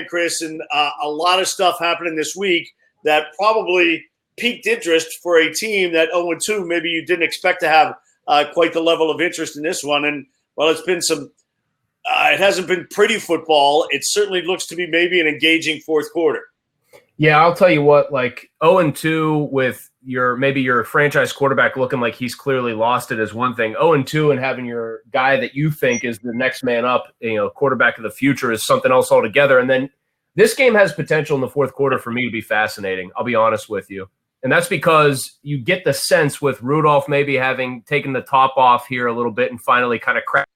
Chris, and a lot of stuff happening this week that probably piqued interest for a team that 0-2. Maybe you didn't expect to have quite the level of interest in this one. And, well, it's been some it hasn't been pretty football. It certainly looks to be maybe an engaging fourth quarter. Yeah, I'll tell you what, like 0-2 with your franchise quarterback looking like he's clearly lost it is one thing. 0-2 and having your guy that you think is the next man up, quarterback of the future is something else altogether. And then this game has potential in the fourth quarter for me to be fascinating. I'll be honest with you. And that's because you get the sense with Rudolph maybe having taken the top off here a little bit and finally kind of cracked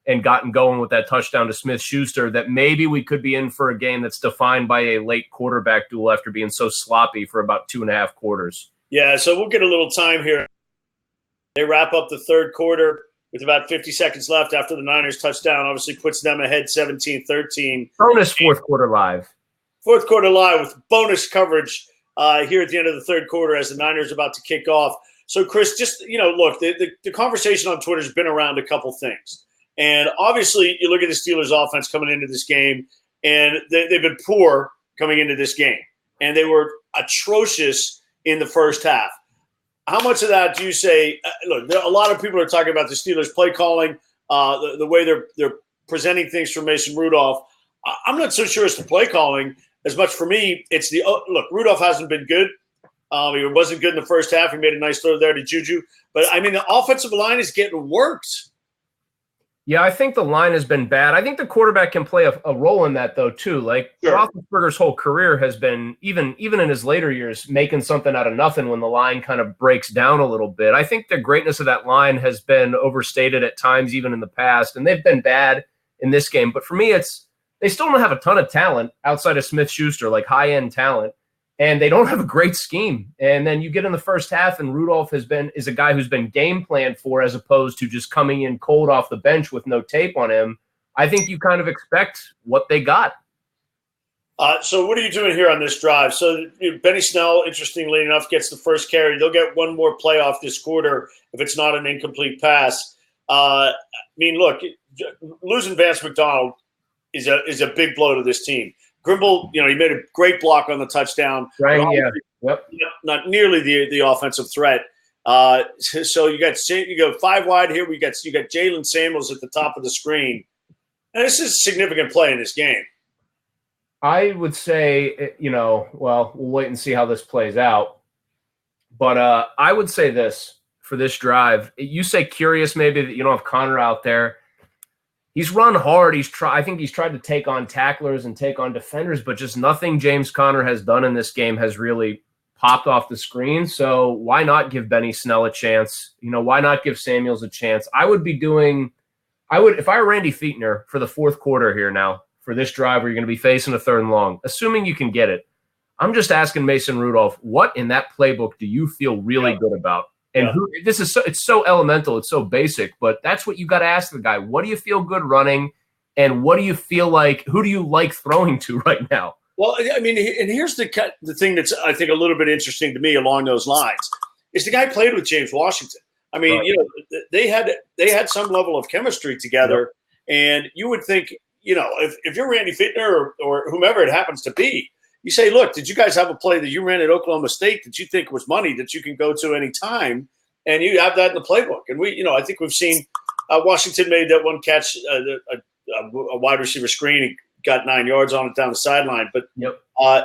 and gotten going with that touchdown to Smith-Schuster that maybe we could be in for a game that's defined by a late quarterback duel after being so sloppy for about 2.5 quarters. Yeah, so we'll get a little time here. They wrap up the third quarter with about 50 seconds left after the Niners touchdown. Obviously puts them ahead 17-13. Bonus fourth quarter live. Fourth quarter live with bonus coverage here at the end of the third quarter as the Niners are about to kick off. So, Chris, just, look, the conversation on Twitter has been around a couple things. And obviously, you look at the Steelers' offense coming into this game, and they've been poor coming into this game. And they were atrocious in the first half. How much of that do you say look, a lot of people are talking about the Steelers' play calling, the way they're presenting things from Mason Rudolph. I'm not so sure it's the play calling as much for me. It's look, Rudolph hasn't been good. He wasn't good in the first half. He made a nice throw there to Juju. But, the offensive line is getting worked. Yeah, I think the line has been bad. I think the quarterback can play a role in that, though, too. Like, sure. Roethlisberger's whole career has been, even in his later years, making something out of nothing when the line kind of breaks down a little bit. I think the greatness of that line has been overstated at times, even in the past, and they've been bad in this game. But for me, they still don't have a ton of talent outside of Smith-Schuster, like high-end talent, and they don't have a great scheme. And then you get in the first half, and Rudolph is a guy who's been game planned for as opposed to just coming in cold off the bench with no tape on him. I think you kind of expect what they got. So what are you doing here on this drive? So Benny Snell, interestingly enough, gets the first carry. They'll get one more play off this quarter if it's not an incomplete pass. Look, losing Vance McDonald is a big blow to this team. Grimble, he made a great block on the touchdown. Right, yeah. Yep. Not nearly the offensive threat. So you go 5 wide here. You got Jalen Samuels at the top of the screen. And this is a significant play in this game. I would say, we'll wait and see how this plays out. But I would say this for this drive. You say curious maybe that you don't have Connor out there. He's run hard. I think he's tried to take on tacklers and take on defenders, but just nothing James Conner has done in this game has really popped off the screen. So why not give Benny Snell a chance? Why not give Samuels a chance? If I were Randy Fichtner for the fourth quarter here now for this drive where you're going to be facing a third and long, assuming you can get it, I'm just asking Mason Rudolph, what in that playbook do you feel really good about? And it's so elemental, it's so basic, but that's what you got to ask the guy. What do you feel good running, and what do you feel like? Who do you like throwing to right now? Well, and here's the thing that's I think a little bit interesting to me along those lines is the guy played with James Washington. They had some level of chemistry together, and you would think, if you're Randy Fichtner or whomever it happens to be, you say, look, did you guys have a play that you ran at Oklahoma State that you think was money that you can go to any time, and you have that in the playbook? And I think we've seen Washington made that one catch, a wide receiver screen, and got 9 yards on it down the sideline. But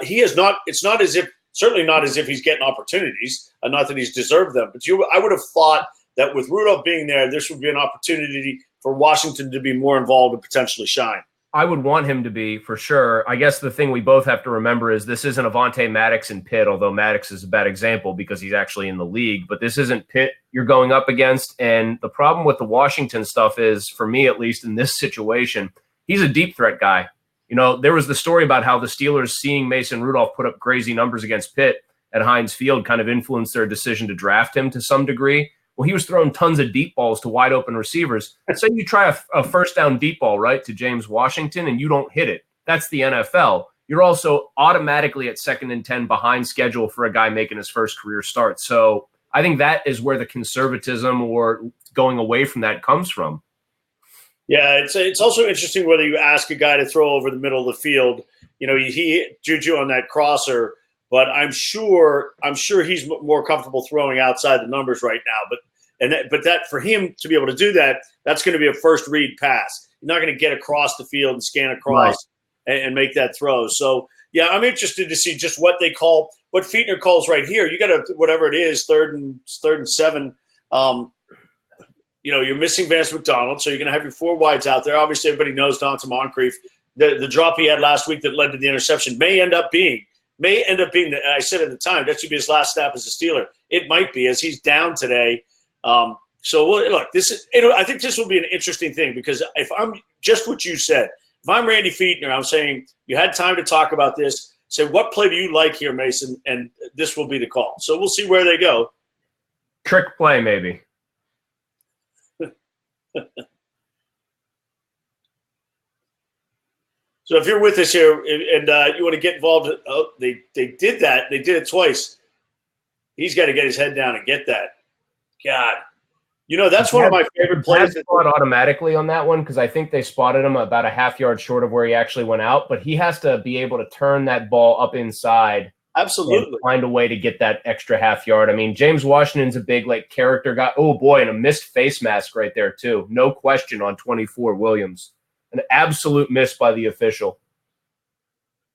he has not. It's not as if, certainly not as if he's getting opportunities. Not that he's deserved them, but I would have thought that with Rudolph being there, this would be an opportunity for Washington to be more involved and potentially shine. I would want him to be, for sure. I guess the thing we both have to remember is this isn't Avonte Maddox and Pitt, although Maddox is a bad example because he's actually in the league. But this isn't Pitt you're going up against. And the problem with the Washington stuff is, for me at least in this situation, he's a deep threat guy. There was the story about how the Steelers, seeing Mason Rudolph put up crazy numbers against Pitt at Heinz Field, kind of influenced their decision to draft him to some degree. Well, he was throwing tons of deep balls to wide open receivers. Say you try a first down deep ball, right, to James Washington, and you don't hit it. That's the NFL. You're also automatically at 2nd and 10 behind schedule for a guy making his first career start. So I think that is where the conservatism or going away from that comes from. Yeah, it's also interesting whether you ask a guy to throw over the middle of the field. He hit Juju on that crosser, but I'm sure he's more comfortable throwing outside the numbers right now. But that for him to be able to do that, that's going to be a first read pass. You're not going to get across the field and scan across and make that throw. So yeah, I'm interested to see just what Fichtner calls right here. You got to whatever it is, third and 7. You're missing Vance McDonald, so you're going to have your 4 wides out there. Obviously, everybody knows Donta Moncrief. The drop he had last week that led to the interception may end up being I said at the time, that should be his last snap as a Steeler. It might be, as he's down today. Look, I think this will be an interesting thing, because if I'm just what you said, if I'm Randy Fichtner, I'm saying you had time to talk about this. Say, what play do you like here, Mason? And this will be the call. So we'll see where they go. Trick play, maybe. So if you're with us here and you want to get involved, they did that. They did it twice. He's got to get his head down and get that. God. That's one of my favorite plays. Automatically on that one, because I think they spotted him about a half yard short of where he actually went out, but he has to be able to turn that ball up inside. Absolutely. Find a way to get that extra half yard. I mean, James Washington's a big character guy. Oh boy, and a missed face mask right there too. No question on 24 Williams. An absolute miss by the official.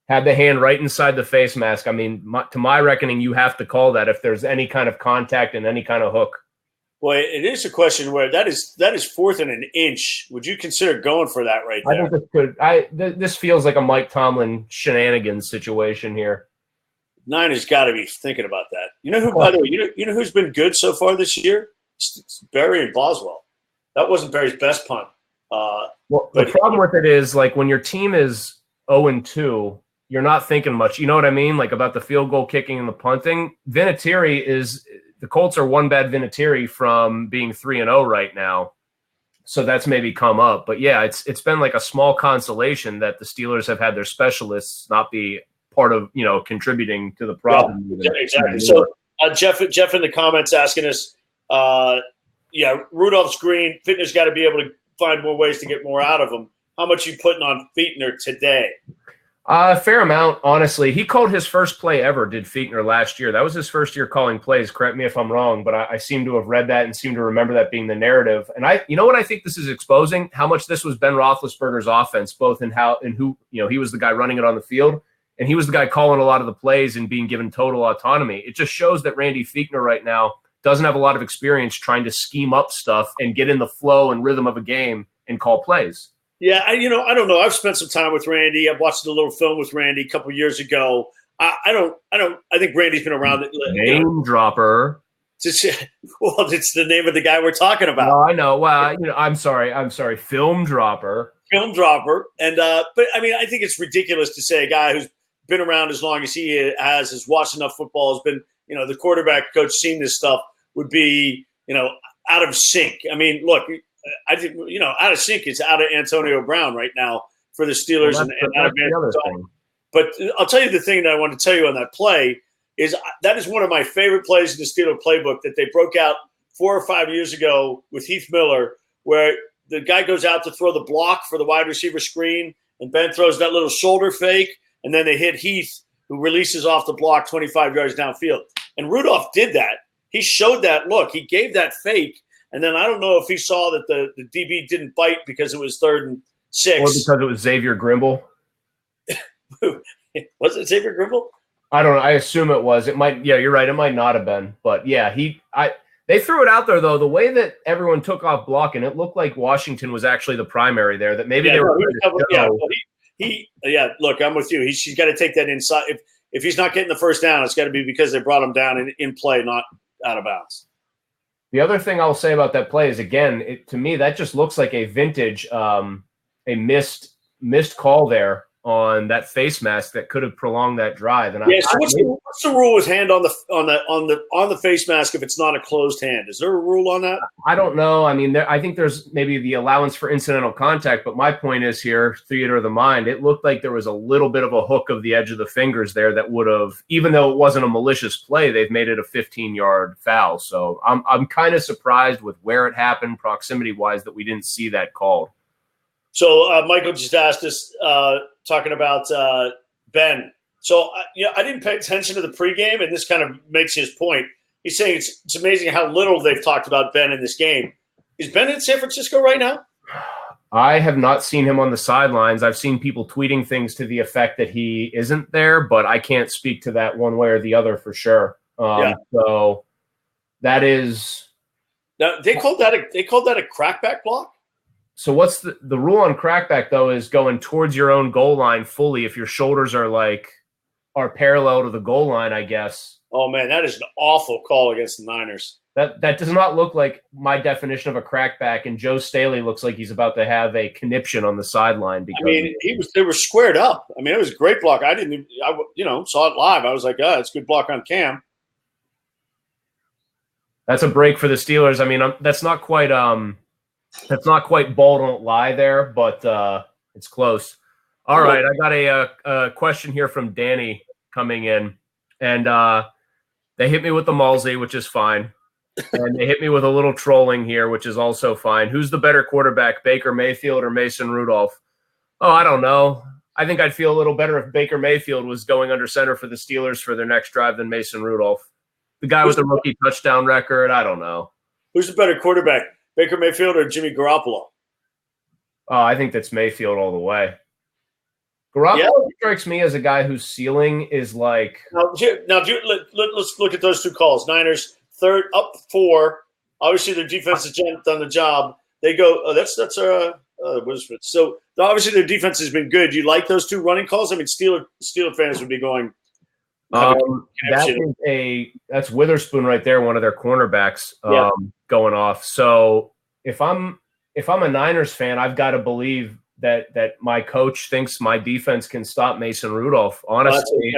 Had the hand right inside the face mask. I mean, to my reckoning, you have to call that if there's any kind of contact and any kind of hook. Boy, it is a question where that is 4th and an inch. Would you consider going for that right there? I think this feels like a Mike Tomlin shenanigans situation here. Niners got to be thinking about that. By the way, you know who's been good so far this year? It's Barry and Boswell. That wasn't Barry's best punt. The problem with it is, when your team is 0-2, you're not thinking much. You know what I mean? About the field goal kicking and the punting. The Colts are one bad Vinatieri from being 3-0 right now. So that's maybe come up. But yeah, it's been a small consolation that the Steelers have had their specialists not be part of, contributing to the problem. Yeah, exactly. So Jeff in the comments asking us, Rudolph's green. Fichtner's got to be able to find more ways to get more out of him. How much you putting on Fichtner today? A fair amount, honestly. He called his first play ever, did Fichtner, last year. That was his first year calling plays. Correct me if I'm wrong, but I seem to have read that and seem to remember that being the narrative. And you know what I think this is exposing? How much this was Ben Roethlisberger's offense, both in how and who, he was the guy running it on the field, and he was the guy calling a lot of the plays and being given total autonomy. It just shows that Randy Fichtner right now doesn't have a lot of experience trying to scheme up stuff and get in the flow and rhythm of a game and call plays. Yeah, I don't know. I've spent some time with Randy. I've watched a little film with Randy a couple of years ago. I think Randy's been around. Name dropper. Well, it's the name of the guy we're talking about. No, I know. Well, I'm sorry. Film dropper. And but I mean, I think it's ridiculous to say a guy who's been around as long as he has watched enough football, has been, the quarterback coach, seen this stuff, would be, out of sync. I mean, look. I think, out of sync is out of Antonio Brown right now for the Steelers. Well, and out of Antonio. But I'll tell you the thing that I want to tell you on that play is that is one of my favorite plays in the Steeler playbook that they broke out 4 or 5 years ago with Heath Miller, where the guy goes out to throw the block for the wide receiver screen, and Ben throws that little shoulder fake, and then they hit Heath, who releases off the block 25 yards downfield. And Rudolph did that. He showed that look. He gave that fake. And then I don't know if he saw that the DB didn't bite because it was 3rd and 6. Or because it was Xavier Grimble. Was it Xavier Grimble? I don't know. I assume it was. It might. Yeah, you're right. It might not have been. But yeah, they threw it out there though. The way that everyone took off blocking, it looked like Washington was actually the primary there. That maybe they were. Look, I'm with you. He's got to take that inside. If he's not getting the first down, it's got to be because they brought him down in play, not out of bounds. The other thing I'll say about that play is, again, to me, that just looks like a vintage, a missed call there on that face mask that could have prolonged that drive. And so what's the rule with hand on the face mask if it's not a closed hand? Is there a rule on that? I don't know. I mean, I think there's maybe the allowance for incidental contact, but my point is here, theater of the mind, it looked like there was a little bit of a hook of the edge of the fingers there that would have, even though it wasn't a malicious play, they've made it a 15-yard foul. So I'm kind of surprised with where it happened, proximity-wise, that we didn't see that called. So Michael just asked us, talking about Ben. So I didn't pay attention to the pregame, and this kind of makes his point. He's saying it's amazing how little they've talked about Ben in this game. Is Ben in San Francisco right now? I have not seen him on the sidelines. I've seen people tweeting things to the effect that he isn't there, but I can't speak to that one way or the other for sure. So that is. Now, they called that a crackback block. So what's the rule on crackback though? Is going towards your own goal line fully if your shoulders are parallel to the goal line, I guess. Oh man, that is an awful call against the Niners. That does not look like my definition of a crackback, and Joe Staley looks like he's about to have a conniption on the sideline. Because they were squared up. I mean, it was a great block. I saw it live. I was like, it's a good block on cam. That's a break for the Steelers. I mean, that's not quite ball don't lie there, but it's close. All right, I got a question here from Danny coming in, and they hit me with the Malsey, which is fine. And they hit me with a little trolling here, which is also fine. Who's the better quarterback, Baker Mayfield or Mason Rudolph? Oh, I don't know. I think I'd feel a little better if Baker Mayfield was going under center for the Steelers for their next drive than Mason Rudolph. The guy with the rookie touchdown record, I don't know. Who's the better quarterback, Baker Mayfield or Jimmy Garoppolo? Oh, I think that's Mayfield all the way. Garoppolo strikes me as a guy whose ceiling is like. Let's look at those two calls. Niners. Third up 4. Obviously, their defense has done the job. They go. So obviously their defense has been good. You like those two running calls? I mean, Steeler fans would be going. That's Witherspoon right there, one of their cornerbacks going off. So if I'm a Niners fan, I've got to believe that my coach thinks my defense can stop Mason Rudolph. Honestly,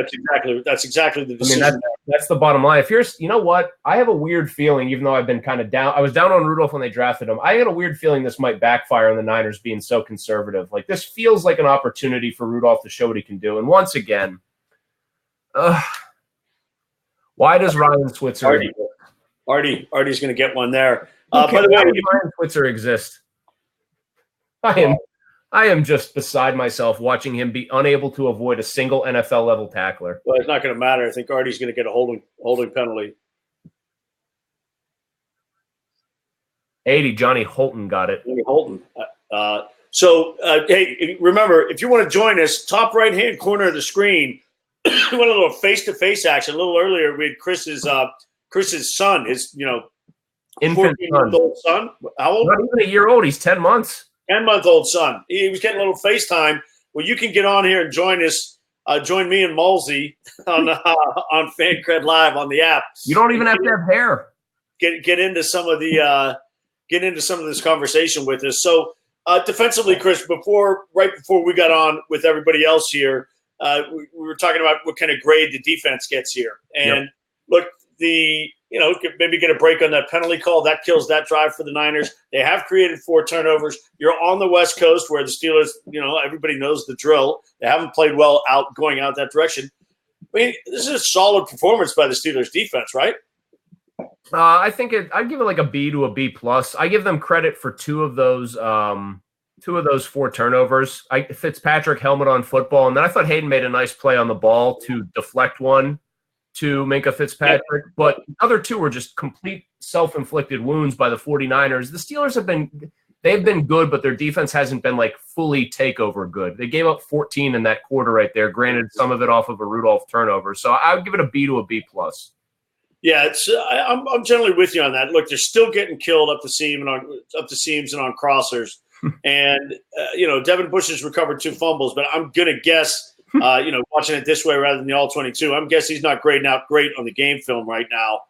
that's exactly the decision. I mean, that's the bottom line. You know what? I have a weird feeling, even though I've been kind of down. I was down on Rudolph when they drafted him. I had a weird feeling this might backfire on the Niners being so conservative. Like, this feels like an opportunity for Rudolph to show what he can do. And once again, why does Ryan Switzer? Artie's going to get one there. By the way, Ryan Switzer exist? I am just beside myself watching him be unable to avoid a single NFL level tackler. Well, it's not going to matter. I think Artie's going to get a holding penalty. 80, Johnny Holton got it. Johnny Holton. Hey, remember, if you want to join us, top right-hand corner of the screen, we went a little face-to-face action. A little earlier, we had Chris's son, his infant 14-month-old son. How old? Not even a year old. He's 10 months. 10-month-old son. He was getting a little FaceTime. Well, you can get on here and join us. Join me and Malsey on Fancred Live on the app. You don't even have to have hair. Get into some of this conversation with us. So defensively, Chris, right before we got on with everybody else here, we were talking about what kind of grade the defense gets here. And look, maybe get a break on that penalty call. That kills that drive for the Niners. They have created 4 turnovers. You're on the West Coast where the Steelers, everybody knows the drill. They haven't played well going out that direction. I mean, this is a solid performance by the Steelers defense, right? I think I'd give it like a B to a B plus. I give them credit for 2 of those 4 turnovers. Fitzpatrick helmet on football, and then I thought Hayden made a nice play on the ball to deflect one to Minkah Fitzpatrick, but the other 2 were just complete self-inflicted wounds by the 49ers. The Steelers they've been good, but their defense hasn't been like fully takeover good. They gave up 14 in that quarter right there. Granted, some of it off of a Rudolph turnover. So I would give it a B to a B plus. Yeah, I'm generally with you on that. Look, they're still getting killed up the seams and on crossers, and Devin Bush has recovered 2 fumbles, but I'm gonna guess. Watching it this way rather than the all-22, I'm guessing he's not grading out great on the game film right now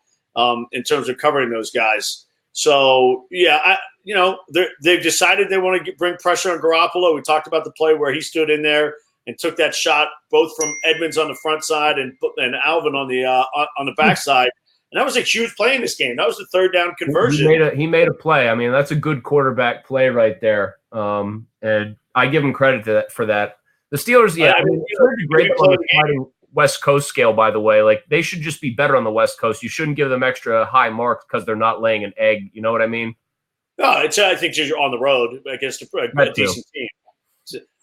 in terms of covering those guys. So, they've decided they want to bring pressure on Garoppolo. We talked about the play where he stood in there and took that shot both from Edmonds on the front side and Alvin on the back side. And that was a huge play in this game. That was the 3rd down conversion. He made a play. I mean, that's a good quarterback play right there. And I give him credit for that. The Steelers, great on the West Coast scale, by the way. Like, they should just be better on the West Coast. You shouldn't give them extra high marks because they're not laying an egg. You know what I mean? No, I think you're on the road against a decent team.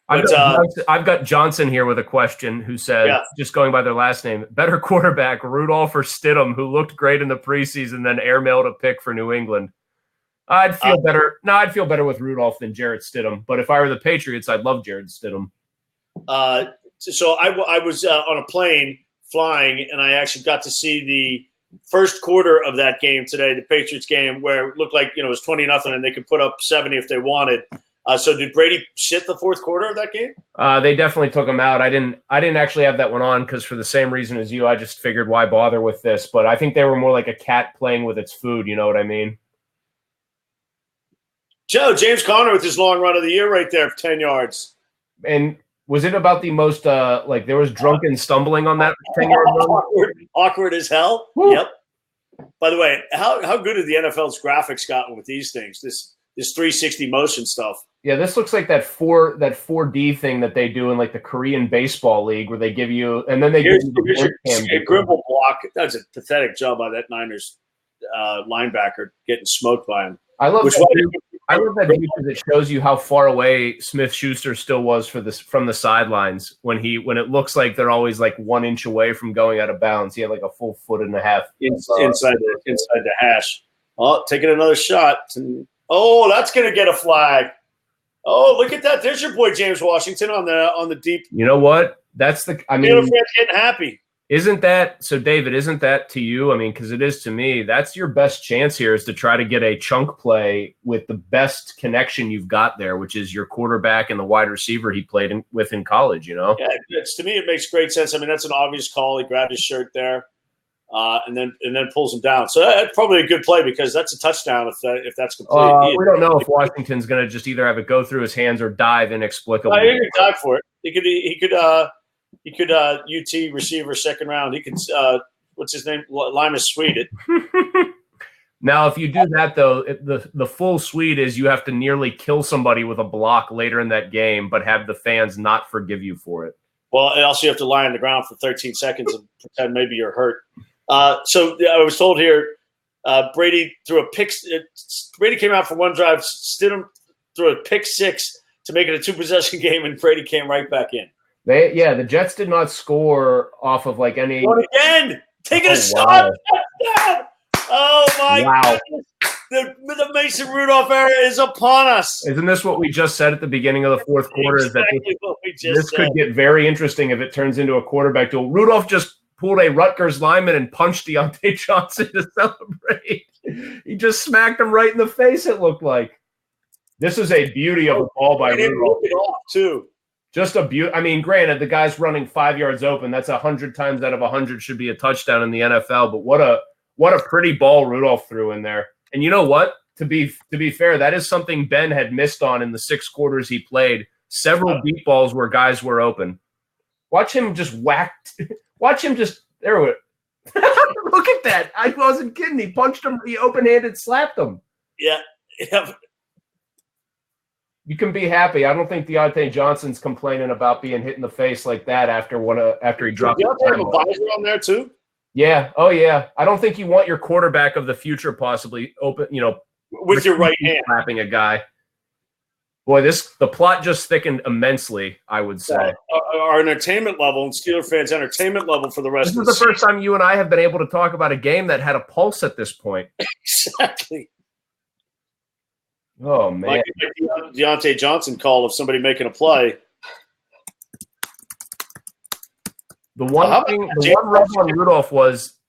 I've got Johnson here with a question who says, just going by their last name, better quarterback, Rudolph or Stidham, who looked great in the preseason, then airmailed a pick for New England. I'd feel better. No, I'd feel better with Rudolph than Jarrett Stidham. But if I were the Patriots, I'd love Jarrett Stidham. So I was on a plane flying, and I actually got to see the first quarter of that game today, the Patriots game, where it looked like it was 20-0, and they could put up 70 if they wanted. So did Brady sit the fourth quarter of that game? They definitely took him out. I didn't actually have that one on because for the same reason as you, I just figured why bother with this. But I think they were more like a cat playing with its food. You know what I mean? Joe, James Conner with his long run of the year right there for 10 yards. And was it about the most there was drunken stumbling on that 10-yard run? Awkward as hell. Woo. Yep. By the way, how good have the NFL's graphics gotten with these things? This 360 motion stuff. Yeah, this looks like that 4D thing that they do in like the Korean baseball league where they give you and then they give you the Gribble block. That's a pathetic job by that Niners linebacker getting smoked by him. I love that view because it shows you how far away Smith-Schuster still was from the sidelines when it looks like they're always like 1 inch away from going out of bounds. He had like a full 1.5 foot inside the hash. Oh, taking another shot. That's going to get a flag. Oh, look at that! There's your boy James Washington on the deep. You know what? That's Steelers fans getting happy. Isn't that so, David? Isn't that to you? I mean, because it is to me. That's your best chance here is to try to get a chunk play with the best connection you've got there, which is your quarterback and the wide receiver he played with in college. Yeah, to me it makes great sense. I mean, that's an obvious call. He grabbed his shirt there, and then pulls him down. So that's probably a good play because that's a touchdown if that's complete. We don't know if Washington's going to just either have it go through his hands or dive inexplicably. He could dive for it. He could UT receiver second round. He could what's his name? Limas Sweet it. Now, if you do that though, the full suite is you have to nearly kill somebody with a block later in that game, but have the fans not forgive you for it. Well, and also you have to lie on the ground for 13 seconds and pretend maybe you're hurt. So I was told here, Brady threw a pick. Brady came out for one drive, Stidham threw a pick six to make it a 2-possession game, and Brady came right back in. The Jets did not score off of like any. What again? Taking a shot. Wow. Oh my goodness. The Mason Rudolph era is upon us. Isn't this what we just said at the beginning of the fourth quarter? Exactly is that this could get very interesting if it turns into a quarterback duel. Rudolph just pulled a Rutgers lineman and punched Deontay Johnson to celebrate. He just smacked him right in the face, it looked like. This is a beauty of a ball by Rudolph. It off too. Just a beauty. I mean, granted, the guy's running 5 yards open. That's 100 times out of 100 should be a touchdown in the NFL. But what a pretty ball Rudolph threw in there. And you know what? To be fair, that is something Ben had missed on in the 6 quarters he played. Several deep balls where guys were open. Watch him just there. Look at that! I wasn't kidding. He punched him. He open-handed slapped him. Yeah. You can be happy. I don't think Deontay Johnson's complaining about being hit in the face like that after he dropped. Deontay have a visor on there too. Yeah. Oh yeah. I don't think you want your quarterback of the future possibly open. With your right hand slapping a guy. Boy, the plot just thickened immensely. I would say our entertainment level and Steeler fans' entertainment level for the rest. This is the first time you and I have been able to talk about a game that had a pulse at this point. Exactly. Oh man! Like Deontay Johnson call of somebody making a play. The one rub on Rudolph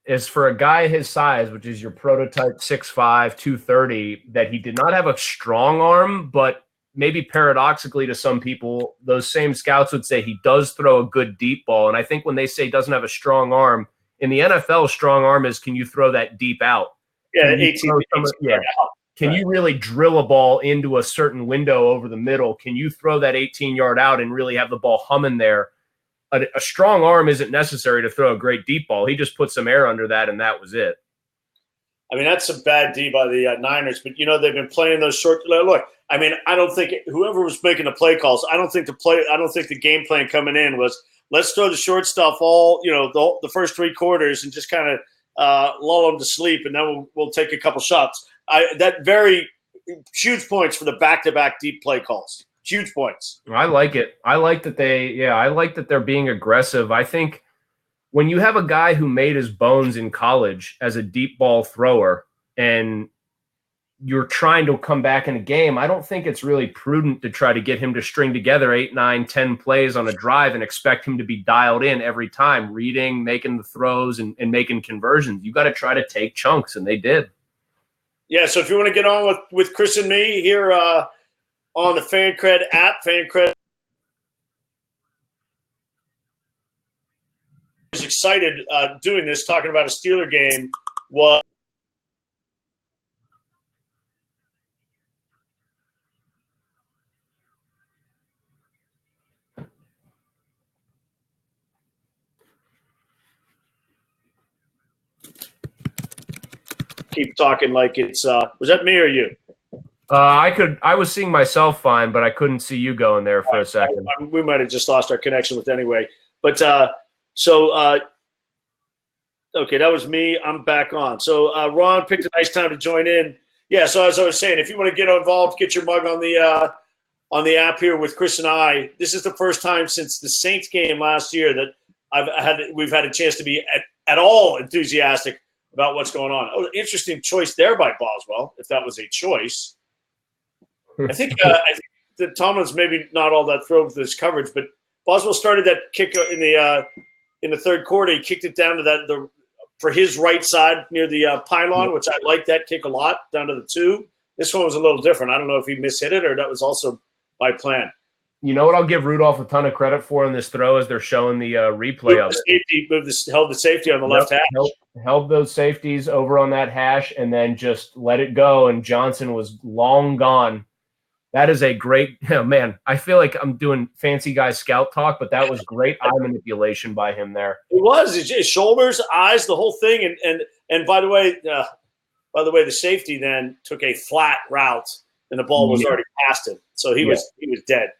is for a guy his size, which is your prototype 6'5", 230, that he did not have a strong arm, but maybe paradoxically to some people, those same scouts would say he does throw a good deep ball. And I think when they say he doesn't have a strong arm, in the NFL, strong arm is can you throw that deep out? Yeah, 18 out. Can you really drill a ball into a certain window over the middle? Can you throw that 18-yard out and really have the ball humming there? A strong arm isn't necessary to throw a great deep ball. He just put some air under that, and that was it. I mean, that's a bad D by the Niners, but they've been playing those short. Look, I mean, I don't think whoever was making the play calls. I don't think the game plan coming in was let's throw the short stuff all the first 3 quarters and just kind of lull them to sleep, and then we'll take a couple shots. That very huge points for the back-to-back deep play calls. huge points. I like it. I like that they're being aggressive. I think when you have a guy who made his bones in college as a deep ball thrower and you're trying to come back in a game, I don't think it's really prudent to try to get him to string together 8, 9, 10 plays on a drive and expect him to be dialed in every time, reading, making the throws, and making conversions. You got to try to take chunks, and they did. Yeah, so if you want to get on with Chris and me here on the Fancred app, Fancred is excited doing this, talking about a Steeler game. Was keep talking like it's was that me or you? I was seeing myself fine, but I couldn't see you going there for a second. We might have just lost our connection with anyway. But okay, that was me. I'm back on. So Ron picked a nice time to join in. Yeah, so as I was saying, if you want to get involved, get your mug on the app here with Chris and I. This is the first time since the Saints game last year that we've had a chance to be at all enthusiastic about what's going on. Oh, interesting choice there by Boswell, if that was a choice. I think that Tomlin's maybe not all that thrilled with this coverage, but Boswell started that kick in the third quarter. He kicked it down to for his right side near the pylon, which I like that kick a lot, down to the 2. This one was a little different. I don't know if he mishit it or that was also by plan. You know what I'll give Rudolph a ton of credit for in this throw is they're showing the replay of it. Held the safety on the left hash. Held those safeties over on that hash and then just let it go, and Johnson was long gone. That is a great man. I feel like I'm doing fancy guy scout talk, but that was great eye manipulation by him there. It was his shoulders, eyes, the whole thing. And by the way, the safety then took a flat route, and the ball was already past him, so he was dead.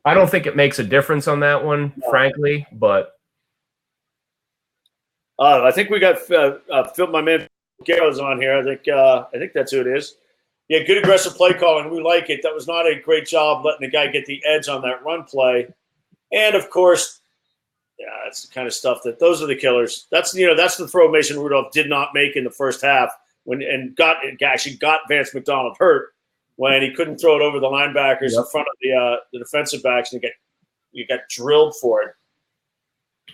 I don't think it makes a difference on that one, frankly, but I think we got my man Garrett's on here. I think that's who it is. Yeah, good aggressive play calling. We like it. That was not a great job letting the guy get the edge on that run play. And, of course, that's the kind of stuff those are the killers. That's the throw Mason Rudolph did not make in the first half actually got Vance McDonald hurt when he couldn't throw it over the linebackers in front of the defensive backs, and you got drilled for it.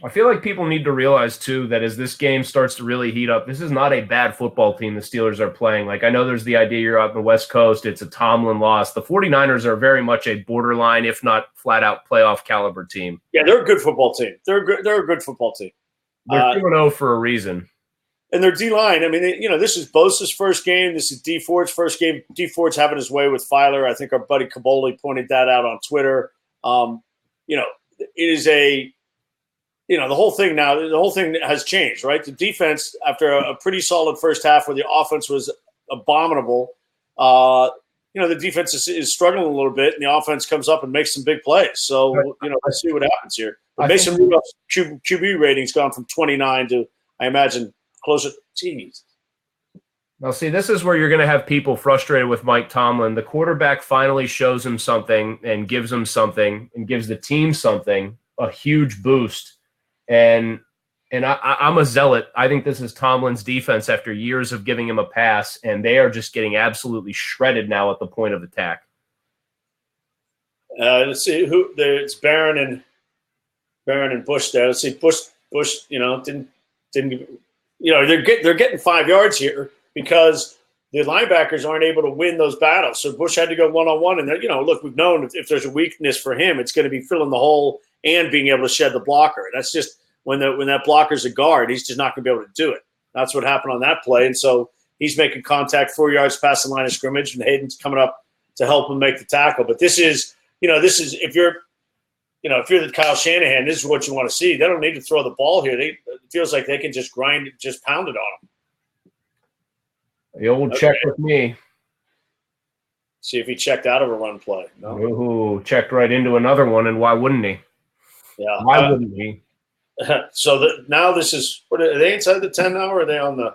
I feel like people need to realize, too, that as this game starts to really heat up, this is not a bad football team the Steelers are playing. Like, I know there's the idea you're out on the West Coast. It's a Tomlin loss. The 49ers are very much a borderline, if not flat-out playoff caliber team. Yeah, they're a good football team. They're a good football team. They're 2-0 for a reason. And their D-line, I mean, this is Bosa's first game. This is D Ford's first game. D Ford's having his way with Filer. I think our buddy Caboli pointed that out on Twitter. It is the whole thing has changed, right? The defense, after a pretty solid first half where the offense was abominable, the defense is struggling a little bit, and the offense comes up and makes some big plays. So, let's see what happens here. But Mason Rudolph's QB rating's gone from 29 to, I imagine, closer to teens. Now, see, this is where you're going to have people frustrated with Mike Tomlin. The quarterback finally shows him something and gives him something and gives the team something, a huge boost. And I'm a zealot. I think this is Tomlin's defense after years of giving him a pass, and they are just getting absolutely shredded now at the point of attack. Let's see it's Barron and Bush there. Let's see Bush. Didn't. They're getting 5 yards here because the linebackers aren't able to win those battles. So Bush had to go one-on-one, and look, we've known if there's a weakness for him, it's going to be filling the hole and being able to shed the blocker. That's just when that blocker's a guard, he's just not going to be able to do it. That's what happened on that play. And so he's making contact 4 yards past the line of scrimmage, and Hayden's coming up to help him make the tackle. But this is if you're the Kyle Shanahan, this is what you want to see. They don't need to throw the ball here. It feels like they can just grind it, just pound it on them. The old check with me. See if he checked out of a run play. No? Ooh, checked right into another one, and why wouldn't he? Yeah. Why wouldn't he? So now this is – are they inside the 10 now, or are they on the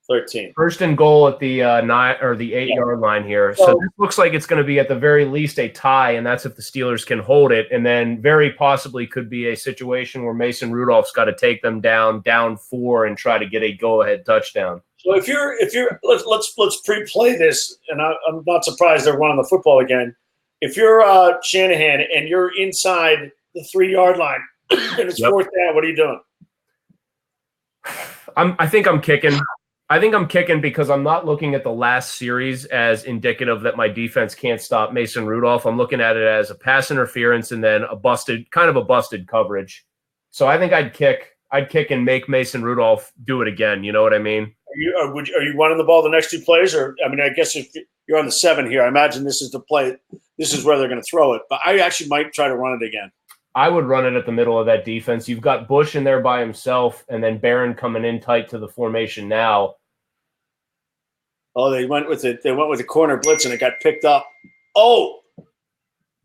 13. First and goal at the 9 or the 8-yard line here. So this looks like it's going to be at the very least a tie, and that's if the Steelers can hold it. And then very possibly could be a situation where Mason Rudolph's got to take them down 4, and try to get a go-ahead touchdown. So if you're let's pre-play this, and I'm not surprised they're running the football again. If you're Shanahan and you're inside the 3-yard line and it's fourth down, what are you doing? I think I'm kicking. I think I'm kicking because I'm not looking at the last series as indicative that my defense can't stop Mason Rudolph. I'm looking at it as a pass interference and then a busted coverage. So I think I'd kick and make Mason Rudolph do it again. You know what I mean? Are you running the ball the next 2 plays? Or I mean, I guess if you're on the 7 here, I imagine this is the play. This is where they're going to throw it. But I actually might try to run it again. I would run it at the middle of that defense. You've got Bush in there by himself, and then Barron coming in tight to the formation now. Oh, they went with it. They went with the corner blitz, and it got picked up. Oh,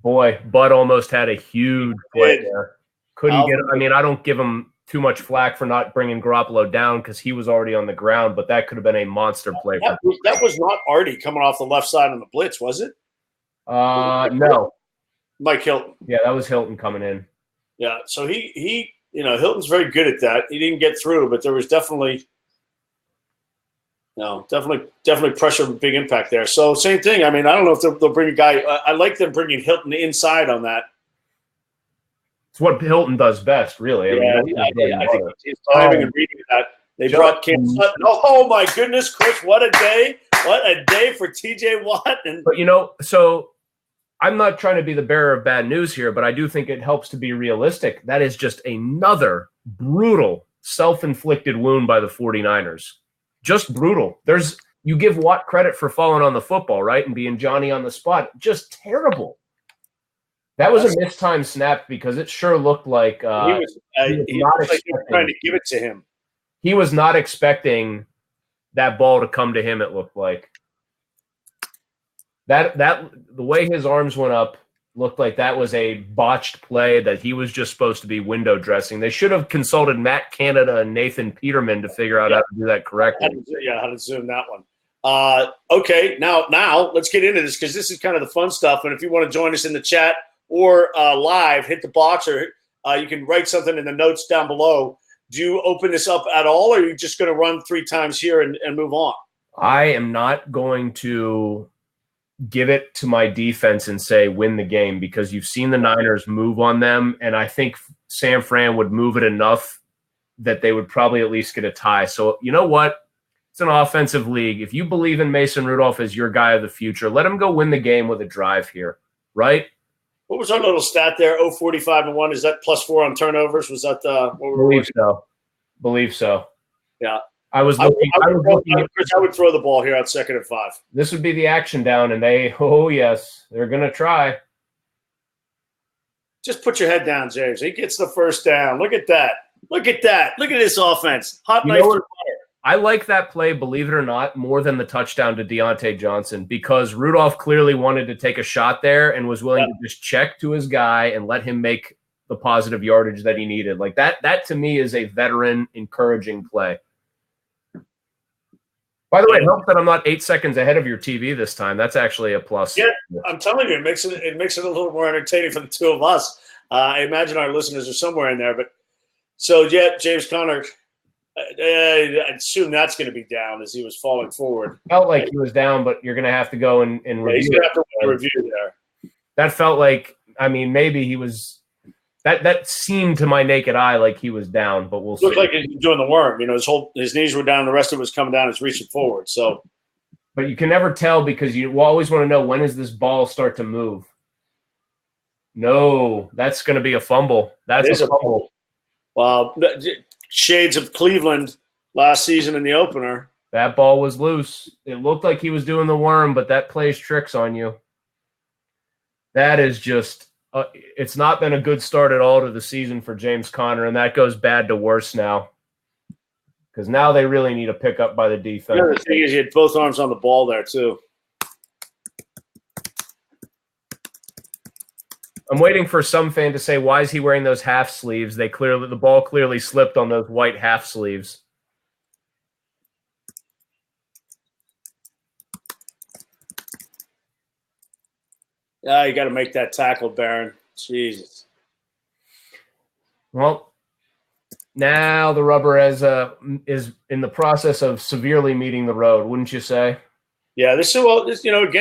boy, Bud almost had a huge play there. Couldn't get. I mean, I don't give him too much flack for not bringing Garoppolo down because he was already on the ground, but that could have been a monster play. That was not Artie coming off the left side on the blitz, was it? No. Mike Hilton. Yeah, that was Hilton coming in. Yeah, so he Hilton's very good at that. He didn't get through, but there was definitely pressure, big impact there. So same thing. I mean, I don't know if they'll bring a guy. I like them bringing Hilton inside on that. It's what Hilton does best, really. I think his timing and reading that. They brought Cam Sutton. Oh my goodness, Chris! What a day! What a day for T.J. Watt. But so. I'm not trying to be the bearer of bad news here, but I do think it helps to be realistic. That is just another brutal self-inflicted wound by the 49ers. Just brutal. You give Watt credit for falling on the football, right, and being Johnny on the spot. Just terrible. That was a mistimed snap because it sure looked like he was trying to give it to him. He was not expecting that ball to come to him, it looked like. That the way his arms went up looked like that was a botched play that he was just supposed to be window dressing. They should have consulted Matt Canada and Nathan Peterman to figure out how to do that correctly. How to zoom that one. Okay, now let's get into this because this is kind of the fun stuff. And if you want to join us in the chat or live, hit the box or you can write something in the notes down below. Do you open this up at all, or are you just going to run 3 times here and move on? I am not going to give it to my defense and say win the game because you've seen the Niners move on them, and I think San Fran would move it enough that they would probably at least get a tie. So you know what? It's an offensive league. If you believe in Mason Rudolph as your guy of the future, let him go win the game with a drive here, right? What was our little stat there? 45-1. Is that +4 on turnovers? Was that what we were Believe so. Yeah. I would throw the ball here on 2nd and 5. This would be the action down, and they're going to try. Just put your head down, James. He gets the first down. Look at that. Look at this offense. Hot knife through butter. I like that play, believe it or not, more than the touchdown to Deontay Johnson because Rudolph clearly wanted to take a shot there and was willing to just check to his guy and let him make the positive yardage that he needed. Like that to me is a veteran encouraging play. By the way, it helps that I'm not 8 seconds ahead of your TV this time. That's actually a plus. Yeah, I'm telling you, it makes it a little more entertaining for the two of us. I imagine our listeners are somewhere in there. But so, yeah, James Conner, I assume that's going to be down as he was falling forward. Felt like he was down, but you're going to have to go and review. He's going to have to review there. That felt like, I mean, maybe he was. That seemed to my naked eye like he was down, but we'll see. Looked like he was doing the worm. His knees were down. The rest of it was coming down. He's reaching forward. So, but you can never tell because you always want to know when does this ball start to move. No, that's going to be a fumble. That's a fumble. Wow, shades of Cleveland last season in the opener. That ball was loose. It looked like he was doing the worm, but that plays tricks on you. That is just. It's not been a good start at all to the season for James Conner, and that goes bad to worse now because now they really need a pickup by the defense. Yeah, the thing is, he had both arms on the ball there too. I'm waiting for some fan to say, "Why is he wearing those half sleeves?" The ball clearly slipped on those white half sleeves. Yeah, you got to make that tackle, Barron. Jesus. Well, now the rubber is in the process of severely meeting the road, wouldn't you say? Yeah, again,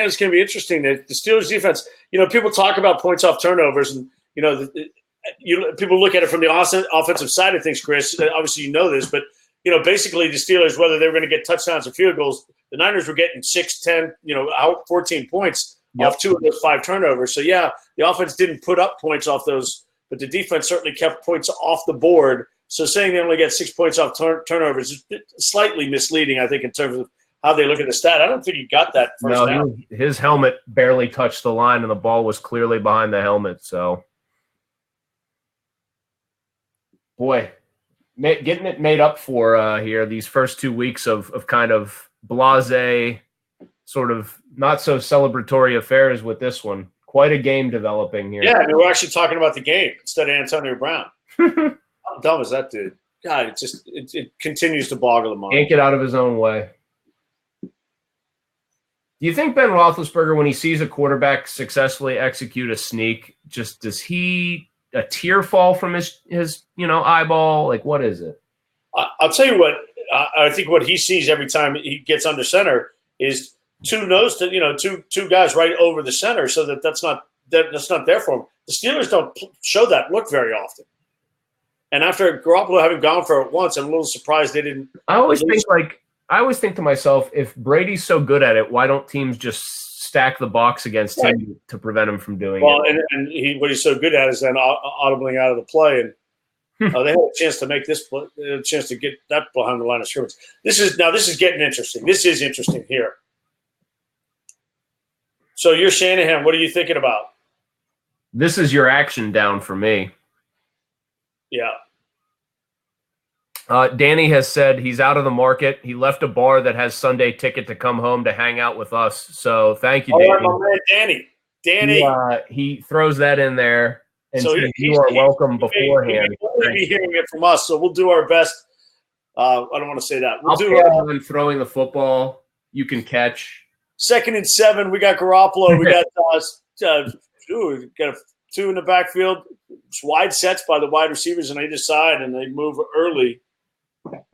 it's going to be interesting. The Steelers defense, people talk about points off turnovers, and people look at it from the offensive side of things, Chris. Obviously, you know this, but basically the Steelers, whether they were going to get touchdowns or field goals, the Niners were getting 6, 10, out 14 points off 2 of those 5 turnovers. So yeah, the offense didn't put up points off those, but the defense certainly kept points off the board. So saying they only get 6 points off turnovers is slightly misleading, I think, in terms of how they look at the stat. I don't think he got that first down. His helmet barely touched the line, and the ball was clearly behind the helmet. So, boy, getting it made up for here these first 2 weeks of kind of blasé, sort of not so celebratory affairs with this one. Quite a game developing here. Yeah, I mean, we're actually talking about the game instead of Antonio Brown. How dumb is that dude? God, it continues to boggle the mind. Can't get out of his own way. Do you think Ben Roethlisberger, when he sees a quarterback successfully execute a sneak, does he a tear fall from his eyeball? Like, what is it? I'll tell you what. I think what he sees every time he gets under center is two guys right over the center, so that's not there for him. The Steelers don't show that look very often. And after Garoppolo having gone for it once, I'm a little surprised they didn't. I always think to myself, if Brady's so good at it, why don't teams just stack the box against him to prevent him from doing it? Well, and what he's so good at is then audibling out of the play, and they had a chance to make this play, a chance to get that behind the line of scrimmage. This is getting interesting. This is interesting here. So you're Shanahan. What are you thinking about? This is your action down for me. Yeah. Danny has said he's out of the market. He left a bar that has Sunday ticket to come home to hang out with us. So thank you, Danny. All right, my man, Danny. He throws that in there and so says you are welcome beforehand. He'll be hearing it from us, so we'll do our best. I don't want to say that. I'll do it. Throwing the football, you can catch. 2nd and 7. We got Garoppolo. We got got 2 in the backfield. It's wide sets by the wide receivers on either side, and they move early.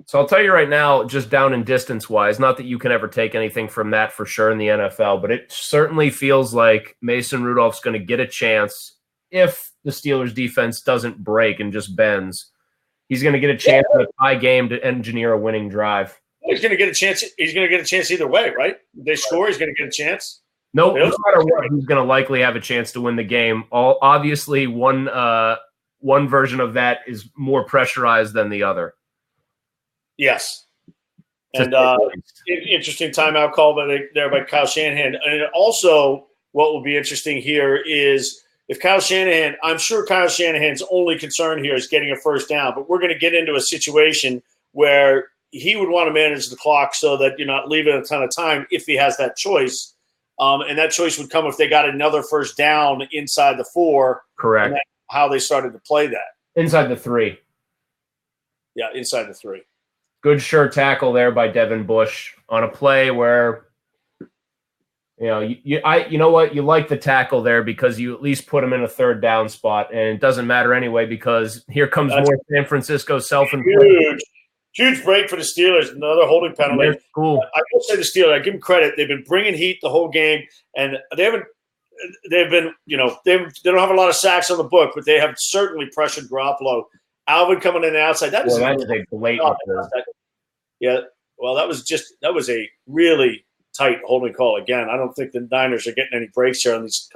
So I'll tell you right now, just down and distance-wise, not that you can ever take anything from that for sure in the NFL, but it certainly feels like Mason Rudolph's going to get a chance if the Steelers' defense doesn't break and just bends. He's going to get a chance in a tie game to engineer a winning drive. He's going to get a chance. He's going to get a chance either way, right? If they score, he's going to get a chance. No matter what, he's going to likely have a chance to win the game. Obviously, one version of that is more pressurized than the other. Yes. And interesting timeout call by Kyle Shanahan. And also, what will be interesting here is if Kyle Shanahan – I'm sure Kyle Shanahan's only concern here is getting a first down, but we're going to get into a situation where he would want to manage the clock so that you're not leaving a ton of time if he has that choice. And that choice would come if they got another first down inside the 4. Correct. And that's how they started to play that. Inside the 3. Yeah, inside the 3. Good sure tackle there by Devin Bush on a play where, you know what? You like the tackle there because you at least put him in a 3rd down spot, and it doesn't matter anyway because here comes more San Francisco self-inflicted. Huge break for the Steelers. Another holding penalty. Cool. I will say the Steelers. I give them credit. They've been bringing heat the whole game, and they don't have a lot of sacks on the book, but they have certainly pressured Garoppolo. Alvin coming in the outside. That is a blatant. Yeah. Well, that was a really tight holding call again. I don't think the Niners are getting any breaks here on these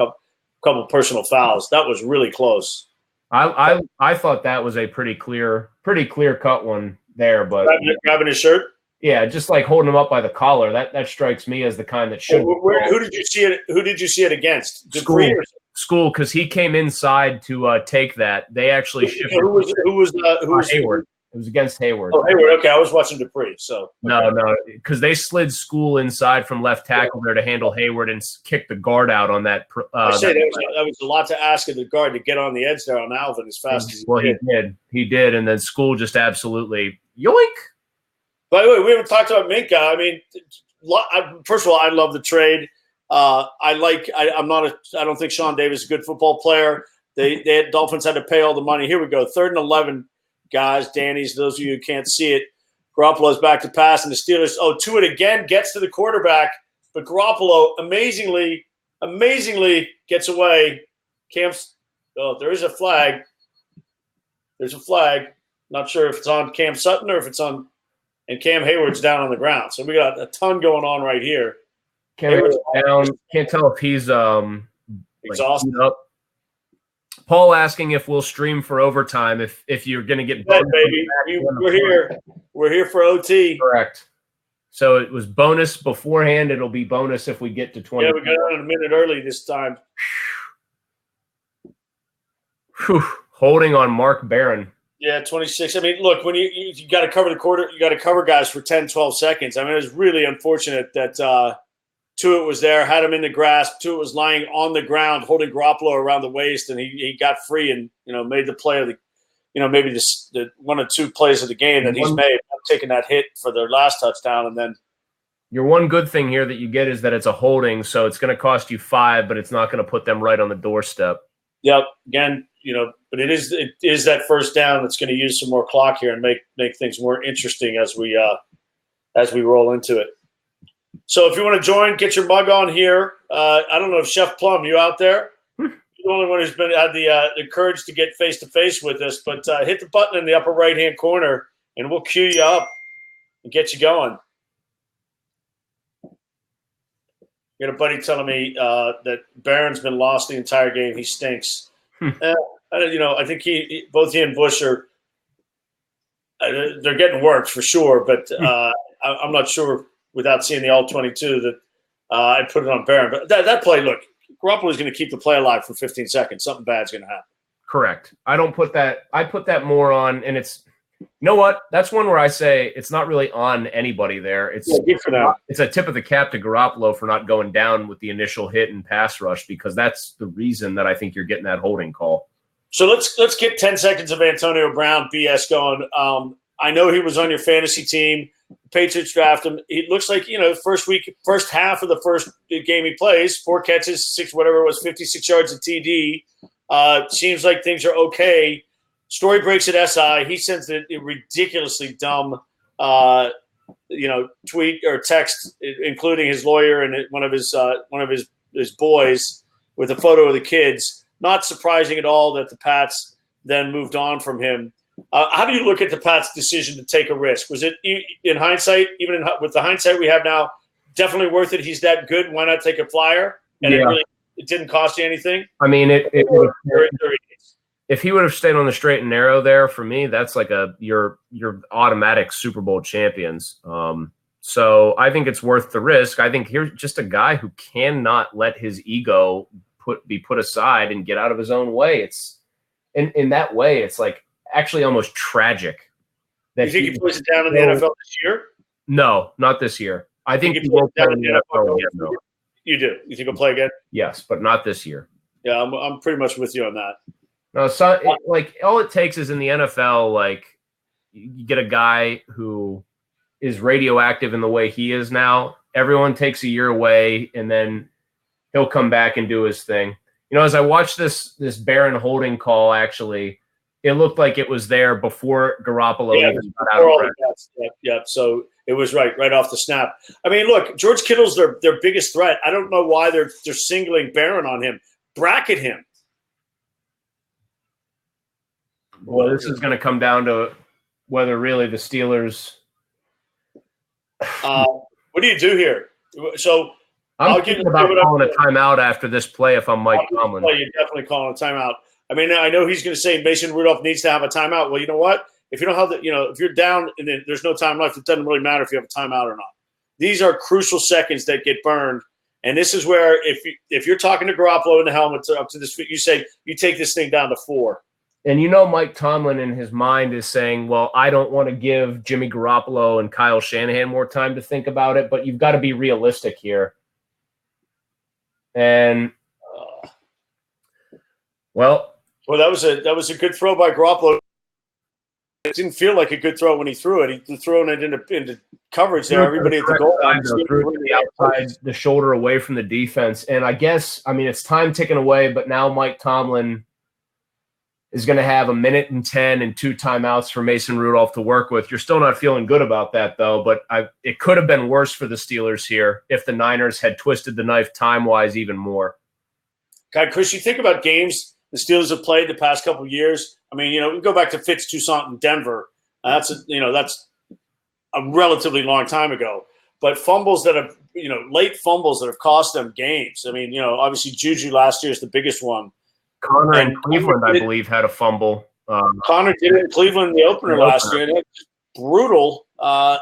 couple personal fouls. That was really close. I thought that was a pretty clear cut one there, but grabbing his shirt. Yeah, just like holding him up by the collar. That strikes me as the kind that should. Who did you see it? Who did you see it against? School, because he came inside to take that. They actually shifted. Who was Hayward? It was against Hayward. Oh, Hayward. Okay, I was watching Dupree. So no, because they slid School inside from left tackle there to handle Hayward and kick the guard out on that. I say that was a lot to ask of the guard to get on the edge there on Alvin as fast as he did. He did, and then School just absolutely yoink. By the way, we haven't talked about Minka. I mean, first of all, I love the trade. I don't think Sean Davis is a good football player. Dolphins had to pay all the money. Here we go. 3rd and 11, guys. Danny's, those of you who can't see it. Garoppolo's back to pass, and the Steelers, to it again, gets to the quarterback. But Garoppolo amazingly gets away. There is a flag. There's a flag. Not sure if it's on Cam Sutton or if it's on – and Cam Hayward's down on the ground. So we got a ton going on right here. Cam Hayward's down. Can't tell if he's exhausted. Up. Paul asking if we'll stream for overtime if you're going to get – baby. We're here. We're here for OT. Correct. So it was bonus beforehand. It'll be bonus if we get to 20. Yeah, we got on a minute early this time. Whew. Holding on Mark Barron. Yeah, 26. I mean, look, when you got to cover the quarter, you got to cover guys for 10, 12 seconds. I mean, it was really unfortunate that Tuitt was there, had him in the grasp. Tuitt was lying on the ground, holding Garoppolo around the waist, and he got free and, made the play of the, maybe the one or two plays of the game that he's made, taking that hit for their last touchdown. And then your one good thing here that you get is that it's a holding, so it's going to cost you 5, but it's not going to put them right on the doorstep. Yep. Again, but it is that first down that's going to use some more clock here and make things more interesting as we roll into it. So if you want to join, get your mug on here. I don't know if Chef Plum, you out there? You're the only one who's had the courage to get face to face with us. But hit the button in the upper right hand corner, and we'll cue you up and get you going. You got a buddy telling me that Barron's been lost the entire game. He stinks. I think both he and Bush are they're getting worked for sure, but I'm not sure without seeing the all-22 that I'd put it on Barron. But that play, look, Garoppolo is going to keep the play alive for 15 seconds. Something bad's going to happen. Correct. I don't put that. I put that more on, and it's – you know what? That's one where I say it's not really on anybody there. It's a tip of the cap to Garoppolo for not going down with the initial hit and pass rush, because that's the reason that I think you're getting that holding call. So let's get 10 seconds of Antonio Brown BS going. I know he was on your fantasy team. The Patriots draft him. It looks like, first half of the first game he plays, 4 catches, 56 yards of TD. Seems like things are okay. Story breaks at SI. He sends a ridiculously dumb, tweet or text, including his lawyer and one of his boys with a photo of the kids. Not surprising at all that the Pats then moved on from him. How do you look at the Pats' decision to take a risk? Was it, in hindsight, with the hindsight we have now, definitely worth it? He's that good. Why not take a flyer? And it didn't cost you anything? I mean, if he would have stayed on the straight and narrow there, for me, that's like your automatic Super Bowl champions. So I think it's worth the risk. I think here's just a guy who cannot let his ego be put aside and get out of his own way. It's in that way, it's like actually almost tragic. That you think he plays it down in the NFL this year? No, not this year. I think he will play in the NFL again, though. You do? You think he'll play again? Yes, but not this year. Yeah, I'm pretty much with you on that. No, so all it takes is in the NFL, you get a guy who is radioactive in the way he is now. Everyone takes a year away, and then he'll come back and do his thing. As I watched this Barron holding call, actually, it looked like it was there before Garoppolo even got out of practice. Yeah. So it was right off the snap. I mean, look, George Kittle's their biggest threat. I don't know why they're singling Barron on him. Bracket him. Well, this is going to come down to whether really the Steelers. What do you do here? So I'm thinking about calling a timeout after this play if I'm Mike Tomlin. You're definitely calling a timeout. I mean, I know he's going to say Mason Rudolph needs to have a timeout. Well, you know what? If you don't have if you're down and there's no time left, it doesn't really matter if you have a timeout or not. These are crucial seconds that get burned. And this is where if you're talking to Garoppolo in the helmet up to this, you say you take this thing down to 4. And Mike Tomlin in his mind is saying, well, I don't want to give Jimmy Garoppolo and Kyle Shanahan more time to think about it, but you've got to be realistic here. And well, that was a good throw by Garoppolo. it didn't feel like a good throw when he threw it. He threw it into coverage there. Everybody at the goal line threw the outside, the shoulder away from the defense. And I guess, I mean, it's time ticking away, but now Mike Tomlin is going to have 1:10 and 2 timeouts for Mason Rudolph to work with. You're still not feeling good about that, though, but it could have been worse for the Steelers here if the Niners had twisted the knife time-wise even more. God, Chris, you think about games the Steelers have played the past couple of years. I mean, we go back to Fitz Toussaint in Denver. That's a relatively long time ago. But fumbles that have, late fumbles that have cost them games. I mean, obviously Juju last year is the biggest one. Connor in Cleveland, I believe, had a fumble. Connor did it in Cleveland in the opener last year. And it's brutal.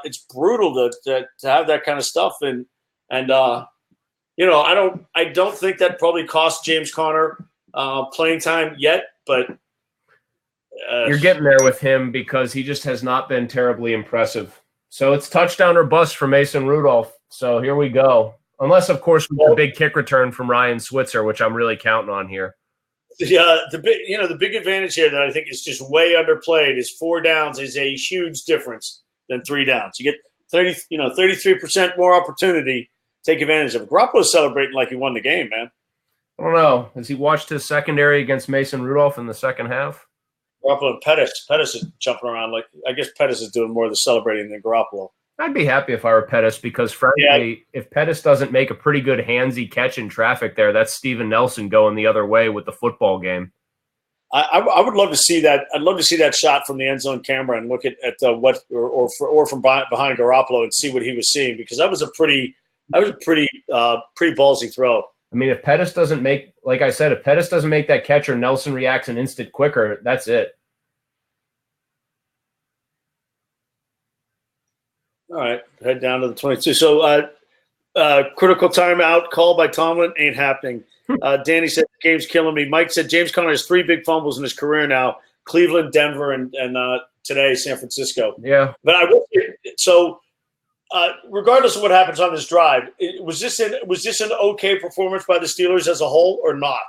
It's brutal to have that kind of stuff. And I don't think that probably cost James Conner playing time yet, but you're getting there with him because he just has not been terribly impressive. So it's touchdown or bust for Mason Rudolph. So here we go. Unless, of course, we get a big kick return from Ryan Switzer, which I'm really counting on here. The big advantage here that I think is just way underplayed is 4 downs is a huge difference than 3 downs. You get 33% more opportunity. Take advantage of it. Garoppolo's celebrating like he won the game, man. I don't know. Has he watched his secondary against Mason Rudolph in the second half? Garoppolo and Pettis. Pettis is jumping around. I guess Pettis is doing more of the celebrating than Garoppolo. I'd be happy if I were Pettis because, frankly, if Pettis doesn't make a pretty good handsy catch in traffic there, that's Steven Nelson going the other way with the football game. I would love to see that. I'd love to see that shot from the end zone camera and look at from behind Garoppolo and see what he was seeing, because that was a pretty ballsy throw. I mean, if Pettis doesn't make, like I said, if Pettis doesn't make that catch or Nelson reacts an instant quicker, that's it. All right, head down to the 22. So critical timeout called by Tomlin ain't happening. Danny said, game's killing me. Mike said James Conner has 3 big fumbles in his career now: Cleveland, Denver, and today San Francisco. Yeah. But I will. So regardless of what happens on this drive, was this an okay performance by the Steelers as a whole or not?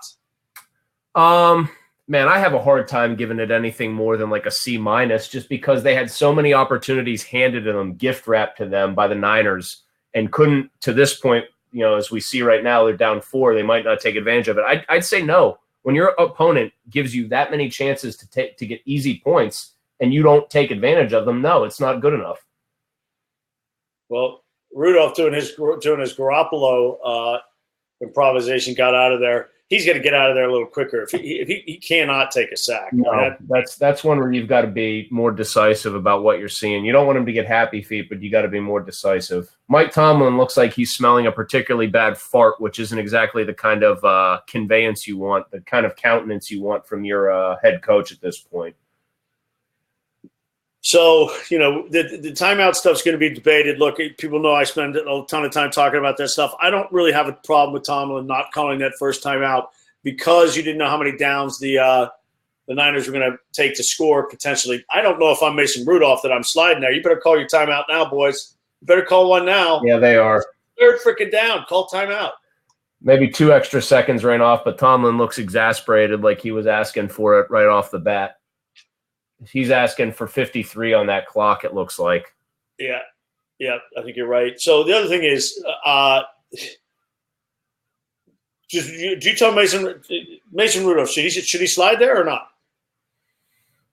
Man, I have a hard time giving it anything more than like a C- just because they had so many opportunities handed to them, gift wrapped to them by the Niners, and couldn't, to this point, as we see right now, they're down 4. They might not take advantage of it. I'd say no. When your opponent gives you that many chances to get easy points and you don't take advantage of them, no, it's not good enough. Well, Rudolph doing his Garoppolo improvisation got out of there. He's going to get out of there a little quicker if he cannot take a sack. No, that's one where you've got to be more decisive about what you're seeing. You don't want him to get happy feet, but you got to be more decisive. Mike Tomlin looks like he's smelling a particularly bad fart, which isn't exactly the kind of conveyance you want, the kind of countenance you want from your head coach at this point. So, the timeout stuff's going to be debated. Look, people know I spend a ton of time talking about that stuff. I don't really have a problem with Tomlin not calling that first timeout because you didn't know how many downs the Niners were going to take to score potentially. I don't know if I'm Mason Rudolph that I'm sliding there. You better call your timeout now, boys. You better call one now. Yeah, they are. 3rd freaking down. Call timeout. Maybe 2 extra seconds ran off, but Tomlin looks exasperated like he was asking for it right off the bat. He's asking for 53 on that clock, it looks like. Yeah, I think you're right. So the other thing is, do you tell Mason Rudolph, should he slide there or not?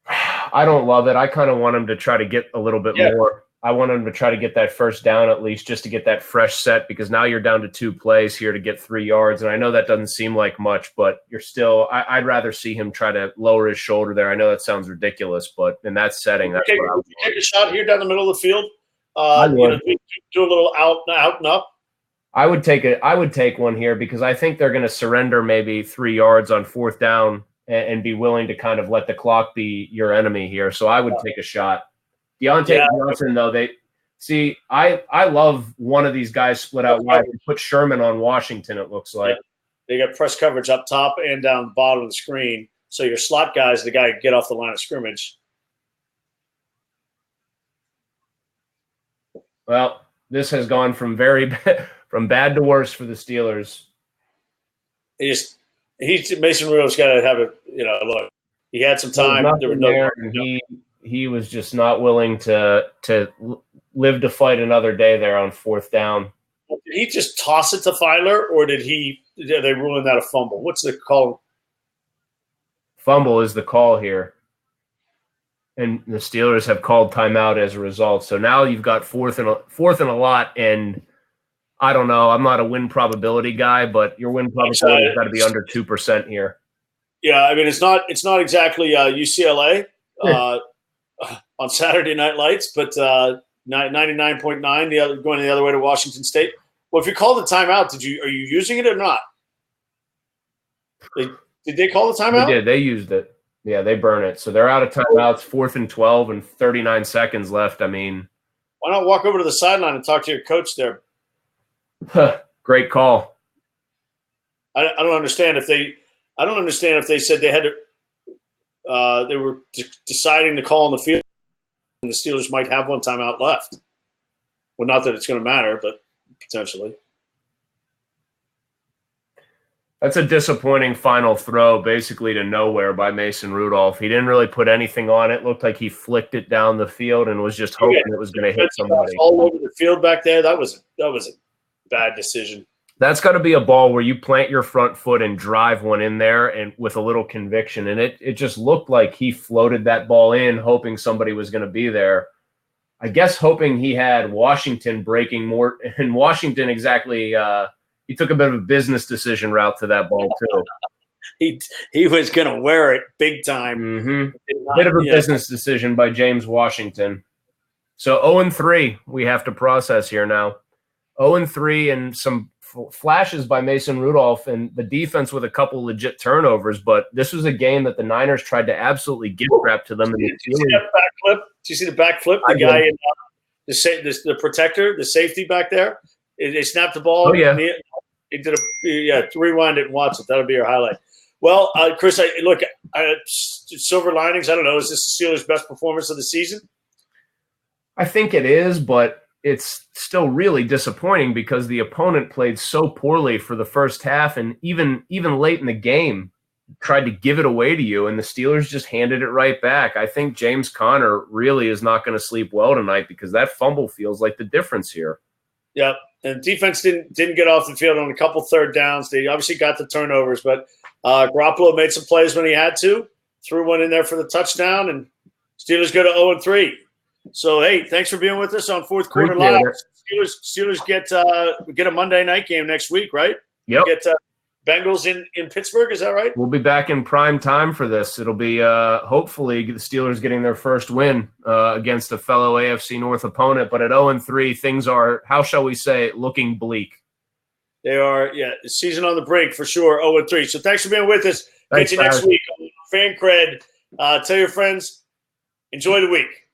I don't love it. I kind of want him to try to get a little bit more. I want him to try to get that first down at least just to get that fresh set, because now you're down to 2 plays here to get 3 yards. And I know that doesn't seem like much, but you're still – I'd rather see him try to lower his shoulder there. I know that sounds ridiculous, but in that setting, that's what I would take a shot here down the middle of the field. Do a little out and up. I would take one here because I think they're going to surrender maybe 3 yards on 4th down and be willing to kind of let the clock be your enemy here. So I would take a shot. Deontay Johnson, though, I love one of these guys split out wide. Put Sherman on Washington, it looks like. They got press coverage up top and down the bottom of the screen. So your slot guy is the guy who get off the line of scrimmage. Well, this has gone from from bad to worse for the Steelers. Mason Rudolph's got to have look. He had some time. he was just not willing to live to fight another day there on fourth down. Did he just toss it to Filer, or did they ruling that a fumble? What's the call? Fumble is the call here. And the Steelers have called timeout as a result. So now you've got fourth and a lot, and I don't know. I'm not a win probability guy, but your win probability has got to be under 2% here. Yeah, I mean it's not exactly UCLA on Saturday Night Lights, but 99.9 going the other way to Washington State. Well, if you call the timeout, are you using it or not? Did they call the timeout? They did. They used it. Yeah, they burn it. So they're out of timeouts, 4th and 12 and 39 seconds left. I mean, why not walk over to the sideline and talk to your coach there? Great call. I don't understand if they said they had to. They were deciding to call on the field, and the Steelers might have one timeout left. Well, not that it's going to matter, but potentially. That's a disappointing final throw, basically to nowhere by Mason Rudolph. He didn't really put anything on it. Looked like he flicked it down the field and was just hoping it was going to hit somebody. All over the field back there. That was a bad decision. That's got to be a ball where you plant your front foot and drive one in there and with a little conviction. And it just looked like he floated that ball in, hoping somebody was going to be there. I guess hoping he had Washington breaking more. And Washington exactly he took a bit of a business decision route to that ball too. He was going to wear it big time. Mm-hmm. Bit of a business decision by James Washington. So 0-3 we have to process here now. 0-3 and some flashes by Mason Rudolph and the defense with a couple legit turnovers. But this was a game that the Niners tried to absolutely gift wrap to them. Did you see that backflip? Did you see the backflip? The guy in the protector, the safety back there. They snapped the ball. Oh, yeah. He did rewind it and watch it. That'll be your highlight. Well, Chris, silver linings. I don't know. Is this the Steelers' best performance of the season? I think it is, but it's still really disappointing because the opponent played so poorly for the first half, and even late in the game tried to give it away to you, and the Steelers just handed it right back. I think James Conner really is not going to sleep well tonight because that fumble feels like the difference here. Yeah, and defense didn't get off the field on a couple third downs. They obviously got the turnovers, but Garoppolo made some plays when he had to, threw one in there for the touchdown, and Steelers go to 0-3. So, hey, thanks for being with us on Fourth Quarter Live. Steelers get a Monday night game next week, right? Yep. Get Bengals in Pittsburgh, is that right? We'll be back in prime time for this. It'll be hopefully the Steelers getting their first win against a fellow AFC North opponent. But at 0-3, things are, how shall we say, looking bleak. They are, the season on the brink for sure, 0-3. So thanks for being with us. Catch you next week. Fancred. Tell your friends, enjoy the week.